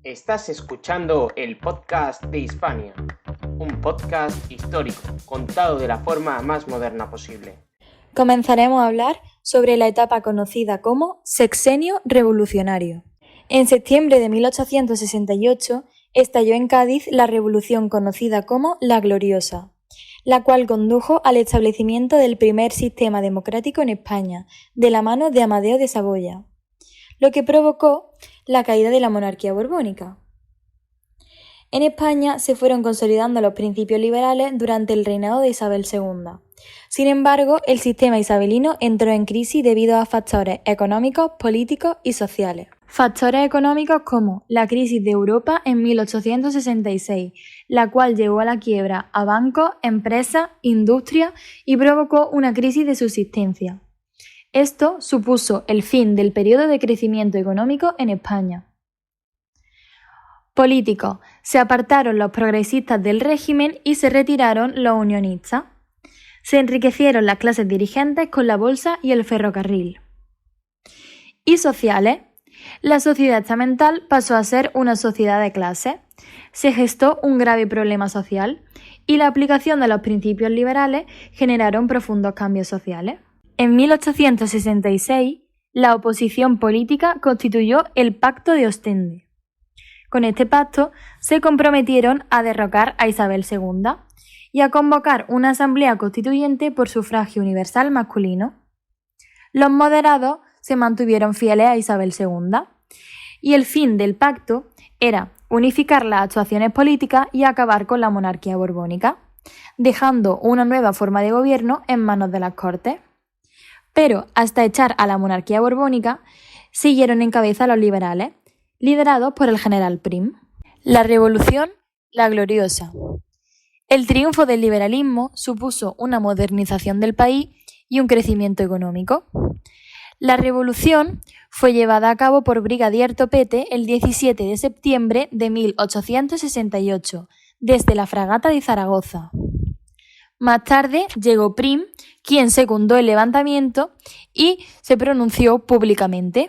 Estás escuchando el podcast de Hispania, un podcast histórico contado de la forma más moderna posible. Comenzaremos a hablar sobre la etapa conocida como Sexenio Revolucionario. En septiembre de 1868 estalló en Cádiz la revolución conocida como la Gloriosa, la cual condujo al establecimiento del primer sistema democrático en España, de la mano de Amadeo de Saboya, lo que provocó la caída de la monarquía borbónica. En España se fueron consolidando los principios liberales durante el reinado de Isabel II. Sin embargo, el sistema isabelino entró en crisis debido a factores económicos, políticos y sociales. Factores económicos como la crisis de Europa en 1866, la cual llevó a la quiebra a bancos, empresas, industria y provocó una crisis de subsistencia. Esto supuso el fin del periodo de crecimiento económico en España. Políticos. Se apartaron los progresistas del régimen y se retiraron los unionistas. Se enriquecieron las clases dirigentes con la bolsa y el ferrocarril. Y sociales. La sociedad estamental pasó a ser una sociedad de clases. Se gestó un grave problema social y la aplicación de los principios liberales generaron profundos cambios sociales. En 1866, la oposición política constituyó el Pacto de Ostende. Con este pacto se comprometieron a derrocar a Isabel II y a convocar una asamblea constituyente por sufragio universal masculino. Los moderados se mantuvieron fieles a Isabel II y el fin del pacto era unificar las actuaciones políticas y acabar con la monarquía borbónica, dejando una nueva forma de gobierno en manos de las Cortes. Pero hasta echar a la monarquía borbónica siguieron en cabeza los liberales, liderados por el general Prim. La Revolución, la Gloriosa. El triunfo del liberalismo supuso una modernización del país y un crecimiento económico. La revolución fue llevada a cabo por Brigadier Topete el 17 de septiembre de 1868, desde la fragata de Zaragoza. Más tarde llegó Prim, quien secundó el levantamiento y se pronunció públicamente.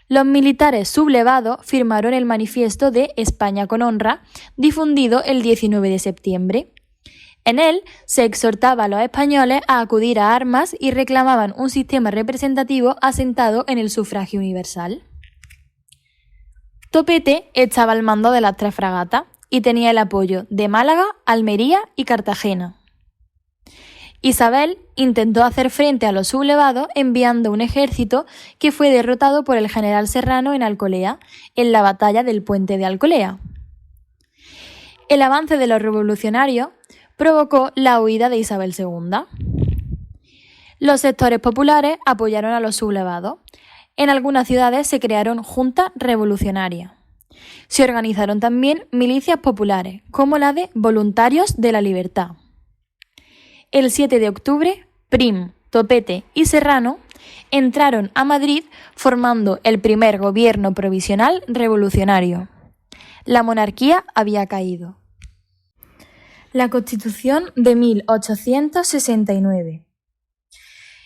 Los militares sublevados firmaron el manifiesto de España con honra, difundido el 19 de septiembre. En él se exhortaba a los españoles a acudir a armas y reclamaban un sistema representativo asentado en el sufragio universal. Topete estaba al mando de las 3 fragatas y tenía el apoyo de Málaga, Almería y Cartagena. Isabel intentó hacer frente a los sublevados enviando un ejército que fue derrotado por el general Serrano en Alcolea, en la batalla del Puente de Alcolea. El avance de los revolucionarios provocó la huida de Isabel II. Los sectores populares apoyaron a los sublevados. En algunas ciudades se crearon juntas revolucionarias. Se organizaron también milicias populares, como la de Voluntarios de la Libertad. El 7 de octubre, Prim, Topete y Serrano entraron a Madrid formando el primer gobierno provisional revolucionario. La monarquía había caído. La Constitución de 1869.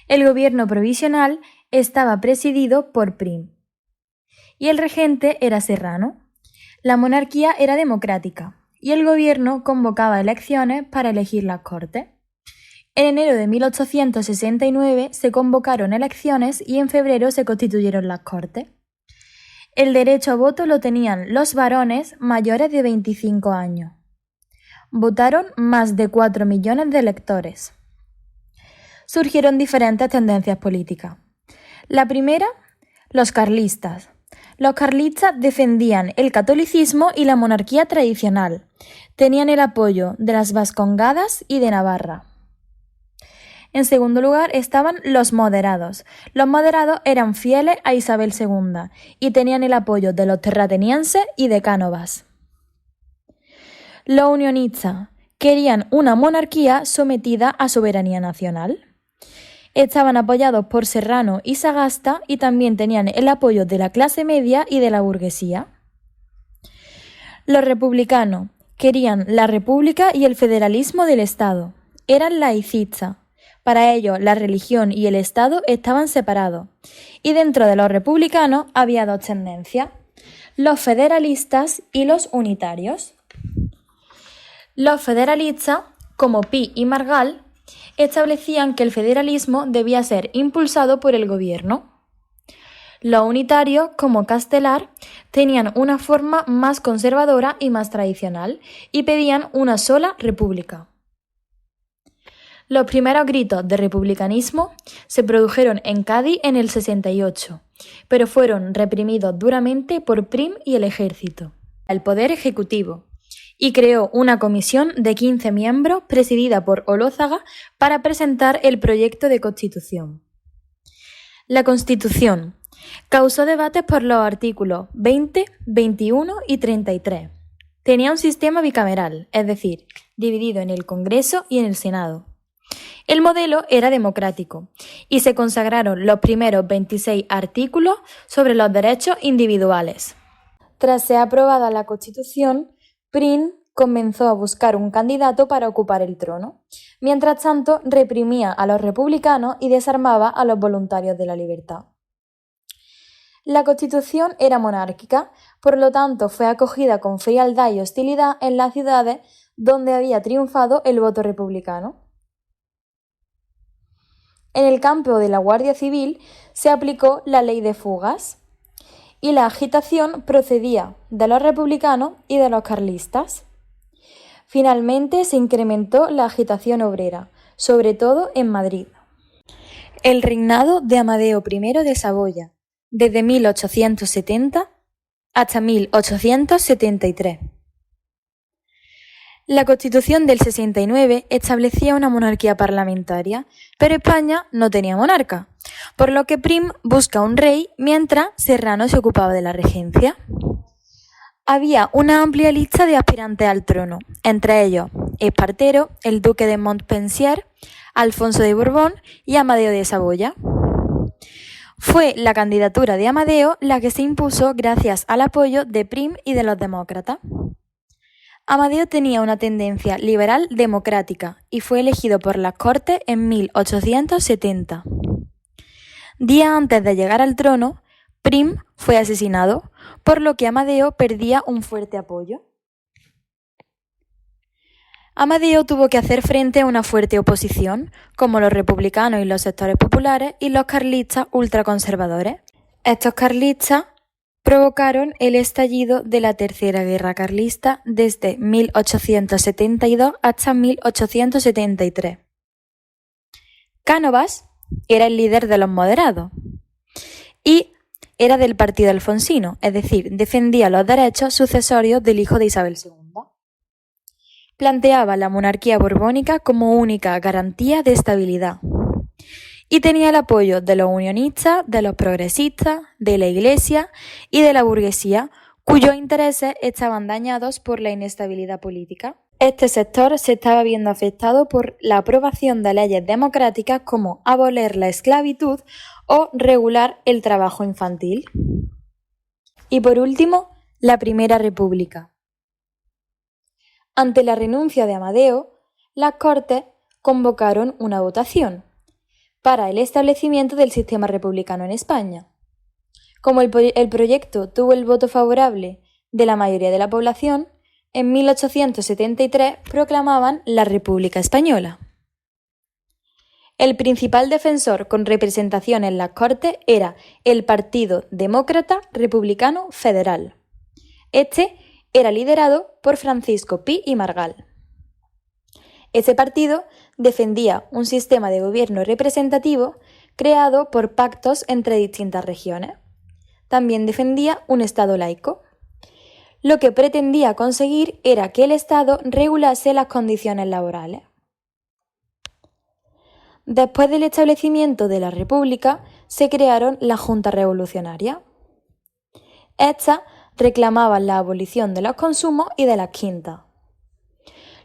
El gobierno provisional estaba presidido por Prim y el regente era Serrano. La monarquía era democrática y el gobierno convocaba elecciones para elegir las Cortes. En enero de 1869 se convocaron elecciones y en febrero se constituyeron las Cortes. El derecho a voto lo tenían los varones mayores de 25 años. Votaron más de 4 millones de electores. Surgieron diferentes tendencias políticas. La primera, los carlistas. Los carlistas defendían el catolicismo y la monarquía tradicional. Tenían el apoyo de las Vascongadas y de Navarra. En segundo lugar estaban los moderados. Los moderados eran fieles a Isabel II y tenían el apoyo de los terratenienses y de Cánovas. Los unionistas querían una monarquía sometida a soberanía nacional. Estaban apoyados por Serrano y Sagasta y también tenían el apoyo de la clase media y de la burguesía. Los republicanos querían la república y el federalismo del Estado. Eran laicistas. Para ellos, la religión y el Estado estaban separados. Y dentro de los republicanos había 2 tendencias. los federalistas y los unitarios. Los federalistas, como Pi y Margall, establecían que el federalismo debía ser impulsado por el gobierno. Los unitarios, como Castelar, tenían una forma más conservadora y más tradicional y pedían una sola república. Los primeros gritos de republicanismo se produjeron en Cádiz en el 68, pero fueron reprimidos duramente por Prim y el ejército, el poder ejecutivo, y creó una comisión de 15 miembros presidida por Olózaga para presentar el proyecto de Constitución. La Constitución causó debates por los artículos 20, 21 y 33. Tenía un sistema bicameral, es decir, dividido en el Congreso y en el Senado. El modelo era democrático y se consagraron los primeros 26 artículos sobre los derechos individuales. Tras ser aprobada la Constitución, Prim comenzó a buscar un candidato para ocupar el trono. Mientras tanto, reprimía a los republicanos y desarmaba a los voluntarios de la libertad. La Constitución era monárquica, por lo tanto fue acogida con frialdad y hostilidad en las ciudades donde había triunfado el voto republicano. En el campo de la Guardia Civil se aplicó la ley de fugas y la agitación procedía de los republicanos y de los carlistas. Finalmente se incrementó la agitación obrera, sobre todo en Madrid. El reinado de Amadeo I de Saboya, desde 1870 hasta 1873. La Constitución del 69 establecía una monarquía parlamentaria, pero España no tenía monarca, por lo que Prim busca un rey mientras Serrano se ocupaba de la regencia. Había una amplia lista de aspirantes al trono, entre ellos Espartero, el duque de Montpensier, Alfonso de Borbón y Amadeo de Saboya. Fue la candidatura de Amadeo la que se impuso gracias al apoyo de Prim y de los demócratas. Amadeo tenía una tendencia liberal democrática y fue elegido por las Cortes en 1870. Días antes de llegar al trono, Prim fue asesinado, por lo que Amadeo perdía un fuerte apoyo. Amadeo tuvo que hacer frente a una fuerte oposición, como los republicanos y los sectores populares y los carlistas ultraconservadores. Estos carlistas provocaron el estallido de la Tercera Guerra Carlista desde 1872 hasta 1873. Cánovas era el líder de los moderados y era del partido alfonsino, es decir, defendía los derechos sucesorios del hijo de Isabel II. Planteaba la monarquía borbónica como única garantía de estabilidad y tenía el apoyo de los unionistas, de los progresistas, de la Iglesia y de la burguesía, cuyos intereses estaban dañados por la inestabilidad política. Este sector se estaba viendo afectado por la aprobación de leyes democráticas como abolir la esclavitud o regular el trabajo infantil. Y por último, la Primera República. Ante la renuncia de Amadeo, las Cortes convocaron una votación para el establecimiento del sistema republicano en España. Como el proyecto tuvo el voto favorable de la mayoría de la población, en 1873 proclamaban la República Española. El principal defensor con representación en las Cortes era el Partido Demócrata Republicano Federal. Este era liderado por Francisco Pi y Margall. Ese partido defendía un sistema de gobierno representativo creado por pactos entre distintas regiones. También defendía un Estado laico. Lo que pretendía conseguir era que el Estado regulase las condiciones laborales. Después del establecimiento de la República, se crearon las Juntas Revolucionarias. Estas reclamaban la abolición de los consumos y de las quintas.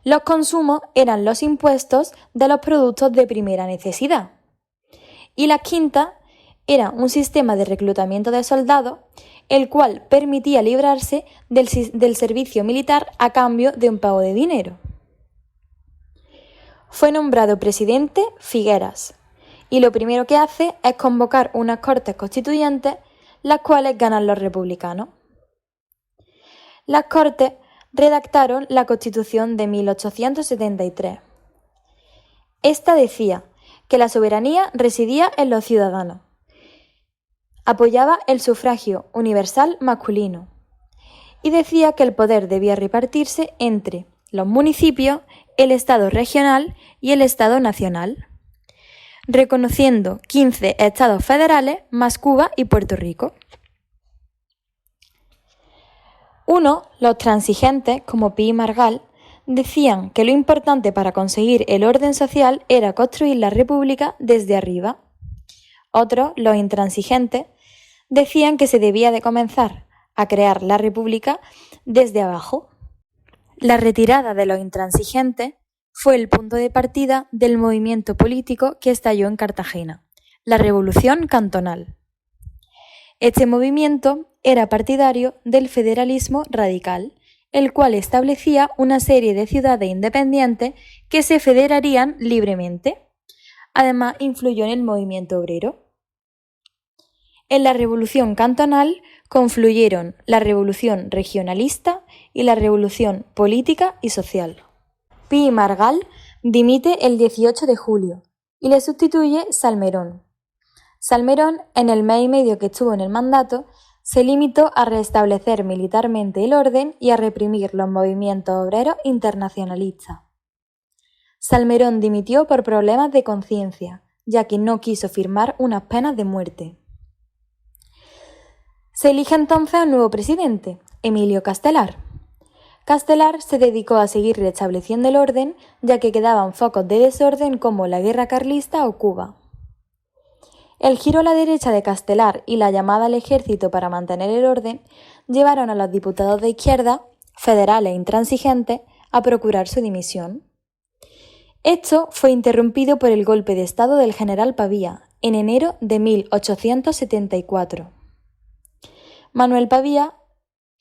Los consumos eran los impuestos de los productos de primera necesidad y las quintas era un sistema de reclutamiento de soldados, el cual permitía librarse del servicio militar a cambio de un pago de dinero. Fue nombrado presidente Figueras y lo primero que hace es convocar unas Cortes Constituyentes, las cuales ganan los republicanos. las Cortes redactaron la Constitución de 1873. Esta decía que la soberanía residía en los ciudadanos. Apoyaba el sufragio universal masculino y decía que el poder debía repartirse entre los municipios, el Estado regional y el Estado nacional, reconociendo 15 estados federales más Cuba y Puerto Rico. Los transigentes, como Pi y Margall, decían que lo importante para conseguir el orden social era construir la república desde arriba. Otros, los intransigentes, decían que se debía de comenzar a crear la república desde abajo. La retirada de los intransigentes fue el punto de partida del movimiento político que estalló en Cartagena, la Revolución Cantonal. Este movimiento era partidario del federalismo radical, el cual establecía una serie de ciudades independientes que se federarían libremente. Además, influyó en el movimiento obrero. En la Revolución Cantonal confluyeron la Revolución Regionalista y la Revolución Política y Social. Pi y Margall dimite el 18 de julio y le sustituye Salmerón. Salmerón, en el mes y medio que estuvo en el mandato, se limitó a restablecer militarmente el orden y a reprimir los movimientos obreros internacionalistas. Salmerón dimitió por problemas de conciencia, ya que no quiso firmar unas penas de muerte. Se elige entonces a un nuevo presidente, Emilio Castelar. Castelar se dedicó a seguir restableciendo el orden, ya que quedaban focos de desorden como la guerra carlista o Cuba. El giro a la derecha de Castelar y la llamada al ejército para mantener el orden llevaron a los diputados de izquierda, federales e intransigentes, a procurar su dimisión. Esto fue interrumpido por el golpe de estado del general Pavía, en enero de 1874. Manuel Pavía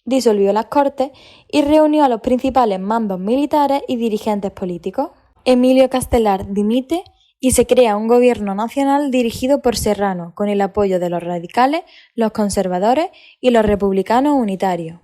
disolvió las Cortes y reunió a los principales mandos militares y dirigentes políticos. Emilio Castelar dimite y se crea un gobierno nacional dirigido por Serrano, con el apoyo de los radicales, los conservadores y los republicanos unitarios.